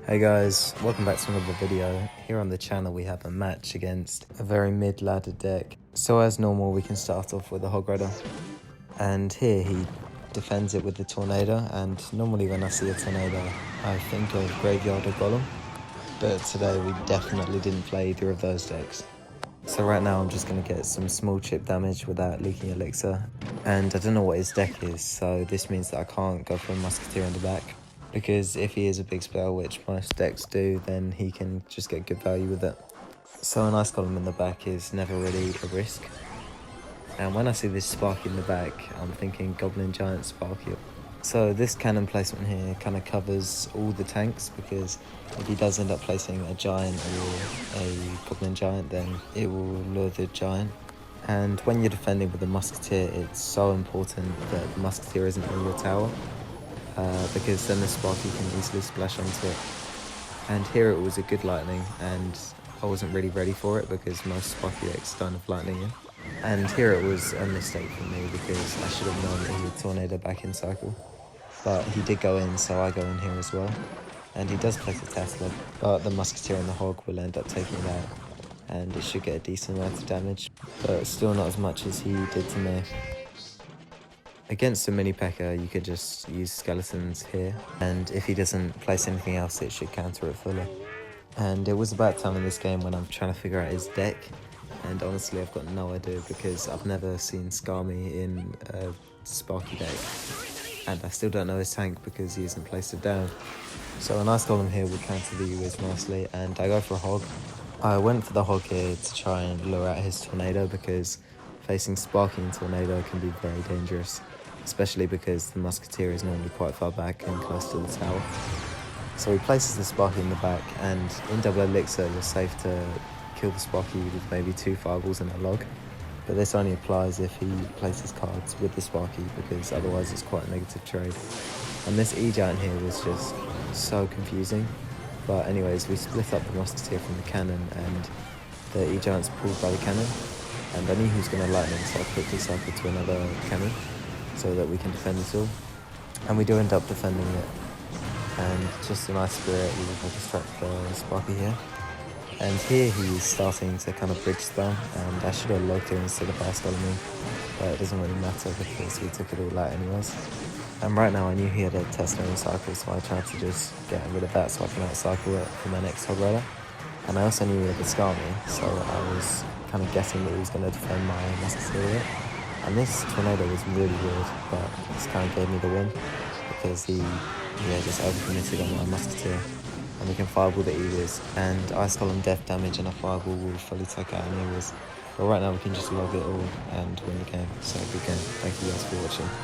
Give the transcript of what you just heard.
Hey guys, welcome back to another video. Here on the channel we have a match against a very mid-ladder deck. So as normal we can start off with a Hog Rider. And here he defends it with the Tornado, and normally when I see a Tornado I think of Graveyard or Golem. But today we definitely didn't play either of those decks. So right now I'm just going to get some small chip damage without leaking Elixir. And I don't know what his deck is, so this means that I can't go for a Musketeer in the back. Because if he is a big spell, which most decks do, then he can just get good value with it. So an Ice Golem in the back is never really a risk. And when I see this Sparky in the back, I'm thinking Goblin Giant Sparky. So this cannon placement here kind of covers all the tanks, because if he does end up placing a Giant or a Goblin Giant, then it will lure the Giant. And when you're defending with a Musketeer, it's so important that the Musketeer isn't in your tower. Because then the Sparky can easily splash onto it. And here it was a good lightning, and I wasn't really ready for it because most Sparky decks don't have lightning in. And here it was a mistake for me because I should have known that he would Tornado back in cycle. But he did go in, so I go in here as well. And he does place a Tesla, but the Musketeer and the Hog will end up taking it out. And it should get a decent amount of damage, but still not as much as he did to me. Against a mini P.E.K.K.A, you could just use skeletons here, and if he doesn't place anything else, it should counter it fully. And it was about time in this game when I'm trying to figure out his deck, and honestly I've got no idea because I've never seen Skarmy in a Sparky deck, and I still don't know his tank because he hasn't placed it down. So a nice Golem here would counter the Uwis nicely, and I go for a Hog. I went for the Hog here to try and lure out his Tornado because facing Sparky and Tornado can be very dangerous, especially because the Musketeer is normally quite far back and close to the tower. So he places the Sparky in the back, and in double Elixir you're safe to kill the Sparky with maybe 2 fireballs and a log. But this only applies if he places cards with the Sparky, because otherwise it's quite a negative trade. And this E-Giant here was just so confusing. But anyways, we split up the Musketeer from the cannon, and the E-Giant's pulled by the cannon. And I knew he was going to lightning, so I quickly cycled to another cannon so that we can defend it all. And we do end up defending it. And just a nice spirit, we will distract the Sparky here. And here he's starting to kind of bridge spell, and I should have logged here instead of Ice Goleming, but it doesn't really matter because we took it all out anyways. And right now I knew he had a Tesla in cycle, so I tried to just get rid of that so I can out-cycle it for my next Hog Rider. And I also knew he had the Skarmy, so I was kind of guessing that he was going to defend my Musketeer with it. And this Tornado was really weird, but this kind of gave me the win because he just over-committed on my Musketeer. And we can fireball the Uwis, and Ice Golem death damage and a fireball will fully take out an Uwis. But right now we can just log it all and win the game. So good game. Thank you guys for watching.